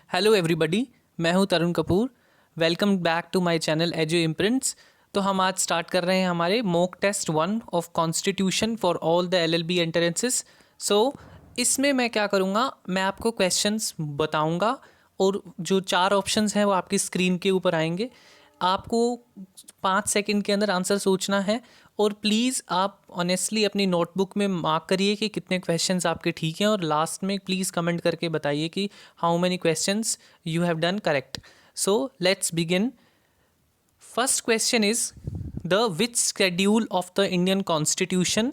Hello everybody, मैं हूं Tarun Kapoor. Welcome back to my channel Edu Imprints. तो हम आज स्टार्ट कर रहे हैं हमारे mock test 1 of constitution for all the LLB entrances. So इसमें मैं क्या करूँगा, मैं आपको क्वेश्चंस बताऊँगा और जो 4 ऑप्शंस हैं वो आपकी स्क्रीन के ऊपर आएंगे। आपको 5 सेकंड के अंदर आंसर सोचना है और प्लीज़ आप ऑनेस्टली अपनी नोटबुक में मार्क करिए कि कितने क्वेश्चंस आपके ठीक हैं और लास्ट में प्लीज़ कमेंट करके बताइए कि how many questions you have done correct. So let's begin. First question is the which schedule of the Indian Constitution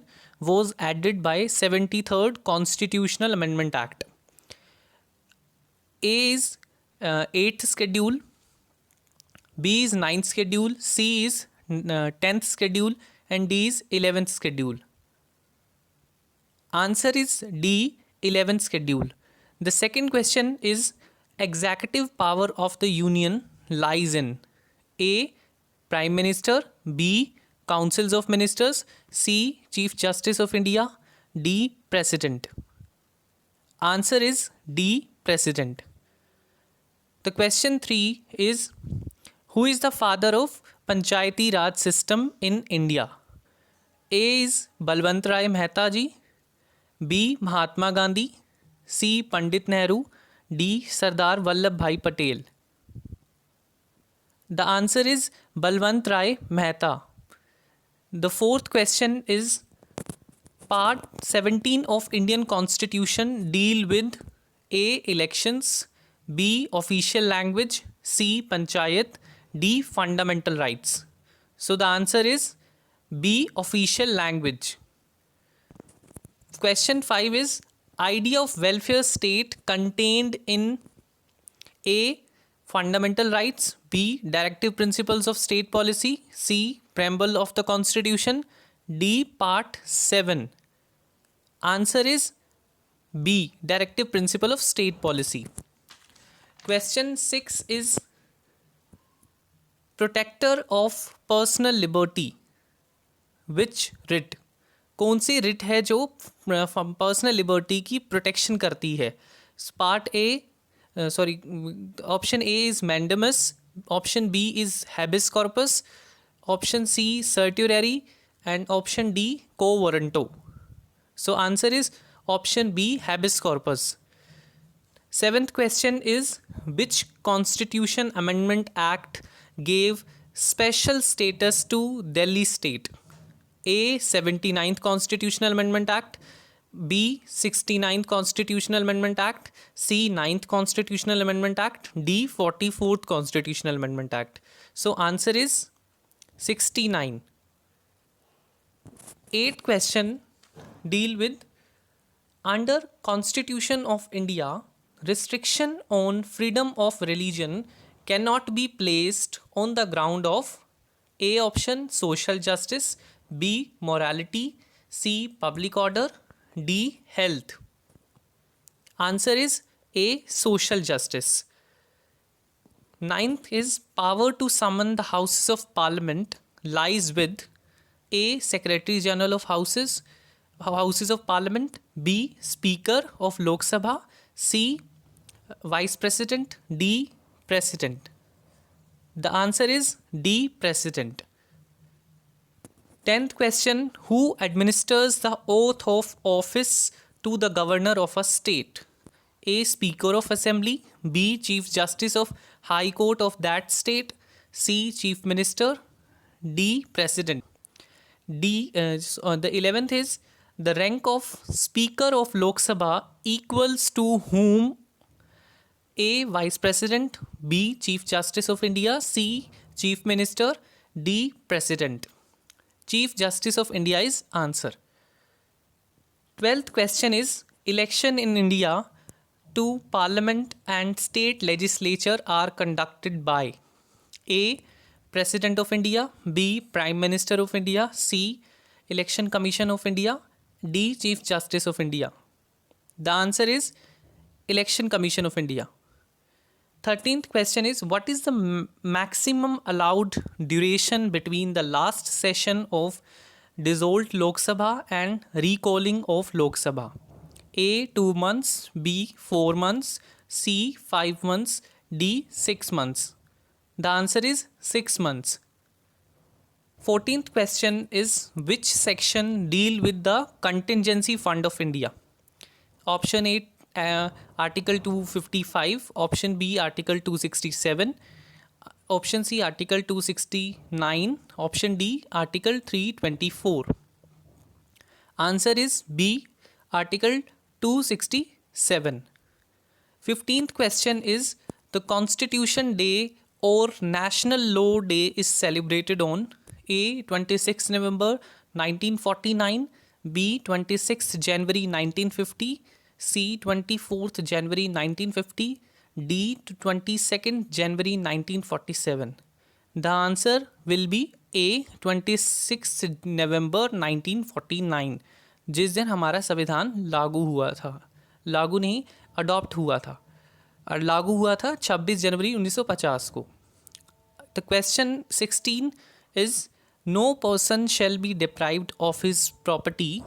was added by 73rd Constitutional Amendment Act? A is 8th schedule, B is 9th schedule, C is 10th schedule, and D is 11th schedule. Answer is D, 11th schedule. The second question is executive power of the union lies in A, Prime Minister, B, Councils of Ministers, C, Chief Justice of India, D, President. Answer is D, President. The question 3 is who is the father of Panchayati Raj system in India? A is Balwant Rai Mehta ji, B, Mahatma Gandhi, C, Pandit Nehru, D, Sardar Vallabhbhai Patel. The answer is Balwant Rai Mehta. The fourth question is Part 17 of Indian Constitution deal with A, elections, B, official language, C, panchayat, D, fundamental rights. So the answer is B, official language. Question 5 is idea of welfare state contained in A, fundamental rights, B, directive principles of state policy, C, preamble of the constitution, D, part 7. Answer is B, directive principle of state policy. Question 6 is protector of personal liberty. Which writ? कौन सी writ है जो personal liberty की protection करती है? Part A option A is mandamus, option B is habeas corpus, option C certiorari and option D quo warranto. So answer is option B, habeas corpus. Seventh question is which Constitution Amendment Act gave special status to Delhi state? A, 79th Constitutional Amendment Act, B, 69th Constitutional Amendment Act, C, 9th Constitutional Amendment Act, D, 44th Constitutional Amendment Act. So answer is 69. Eighth question deal with under Constitution of India, restriction on freedom of religion cannot be placed on the ground of A option social justice, B morality, C public order, D health. Answer is A social justice. Ninth is power to summon the houses of parliament lies with A secretary general of houses of parliament, B speaker of lok sabha, C vice president, D president. The answer is D president. 10th question who administers the oath of office to the governor of a state? A speaker of assembly, B chief justice of high court of that state, C chief minister, D president. The 11th is the rank of speaker of lok sabha equals to whom? A vice president, B chief justice of India, C chief minister, D president. Chief justice of India is answer. 12th question is election in India to parliament and state legislature are conducted by A president of India, B prime minister of India, C election commission of India, D chief justice of India. The answer is election commission of India. 13th question is what is the maximum allowed duration between the last session of dissolved Lok Sabha and recalling of Lok Sabha? A 2 months, B 4 months, C 5 months, D 6 months. The answer is 6 months. 14th question is which section deal with the contingency fund of India? Option A, Article 255, option B, Article 267, option C, Article 269, option D, Article 324. Answer is B, Article 267. 15th question is the Constitution Day or National Law Day is celebrated on A 26 November 1949, B 26 January 1950, C 24th January 1950, D 22nd January 1947. The answer will be A 26 November 1949, जिस दिन हमारा संविधान लागू हुआ था, लागू नहीं adopt हुआ था, और लागू हुआ था 26 जनवरी 1950 को. The question 16 is no person shall be deprived of his property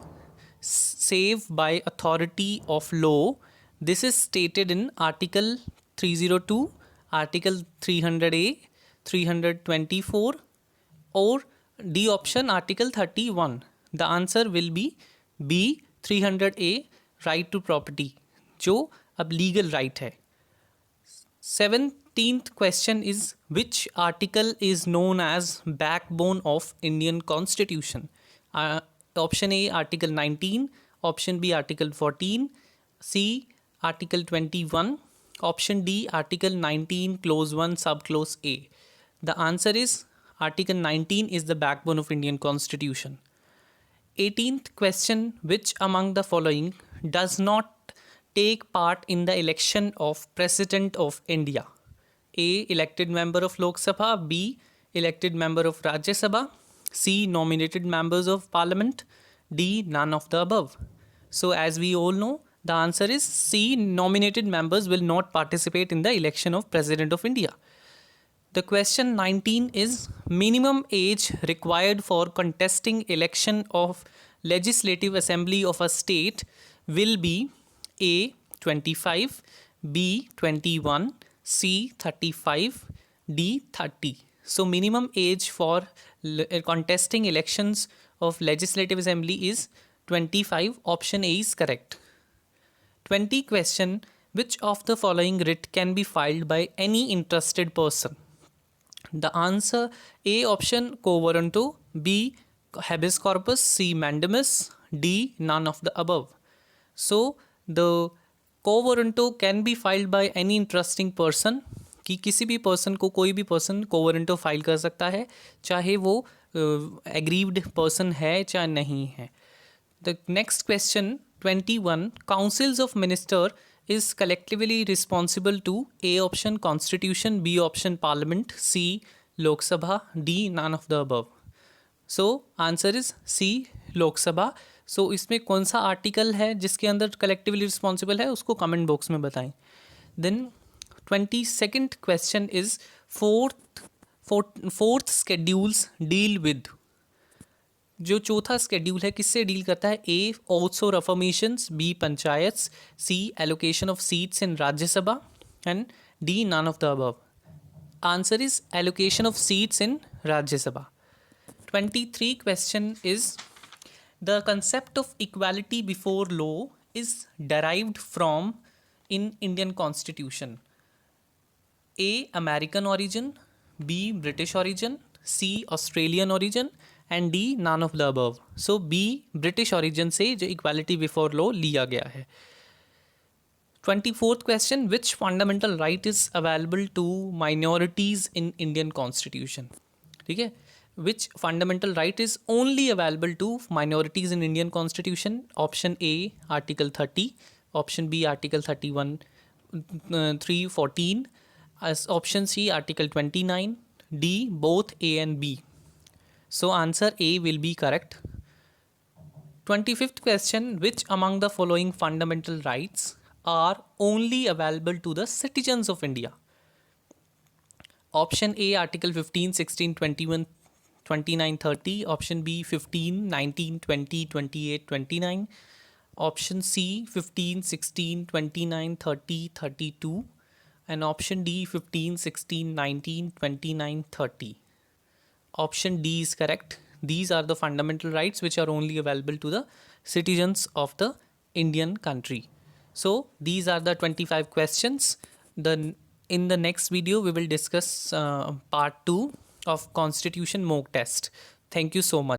save by authority of law. This is stated in Article 302, Article 300A, 324 or D option Article 31. The answer will be B 300A, right to property, जो अब legal right है. 17th question is which article is known as backbone of Indian Constitution? Option A Article 19, option B Article 14, C Article 21, option D Article 19 clause 1 subclause A. The answer is Article 19 is the backbone of Indian Constitution. 18th question, which among the following does not take part in the election of President of India? A. Elected member of Lok Sabha, B. Elected member of Rajya Sabha, C. Nominated members of Parliament, D. None of the above. So as we all know, the answer is C. Nominated members will not participate in the election of President of India. The question 19 is minimum age required for contesting election of Legislative Assembly of a state will be A 25, B 21, C 35, D 30. So minimum age for contesting elections of Legislative Assembly is 25. Option A is correct. 20 question, which of the following writ can be filed by any interested person? The answer A option quo warranto, B habeas corpus, C mandamus, D none of the above. So the quo warranto can be filed by any interesting person, कि किसी भी person को कोई भी person quo warranto file कर सकता है, चाहे वो एग्रीव्ड पर्सन है चाहे नहीं है. The next question 21, councils of minister is collectively responsible to A option constitution, B option parliament, C Lok Sabha, D none of the above. So answer is C Lok Sabha. So इसमें कौन सा article है जिसके अंदर collectively responsible है उसको comment box में बताएं. Then 22nd question is fourth schedules deal with. जो चौथा स्केड्यूल है किससे डील करता है? A also reformations, B panchayats, C allocation of seats in Rajya Sabha and D none of the above. Answer is allocation of seats in Rajya Sabha. 23 question is the concept of equality before law is derived from in Indian Constitution. A American origin, B British origin, C Australian origin and D none of the above. So B British origin से जो equality before law लिया गया है. 24th question, which fundamental right is available to minorities in Indian Constitution? ठीक है, which fundamental right is only available to minorities in Indian Constitution? Option A Article 30, option B Article 31, 314, as option C Article 29, D both A and B. So answer A will be correct. 25th question, which among the following fundamental rights are only available to the citizens of India? Option A Article 15, 16, 21, 29, 30. Option B 15, 19, 20, 28, 29. Option C 15, 16, 29, 30, 32, and option D 15, 16, 19, 29, 30. Option D is correct. These are the fundamental rights which are only available to the citizens of the Indian country. So these are the 25 questions. In the next video we will discuss part 2 of constitution mock test. Thank you so much.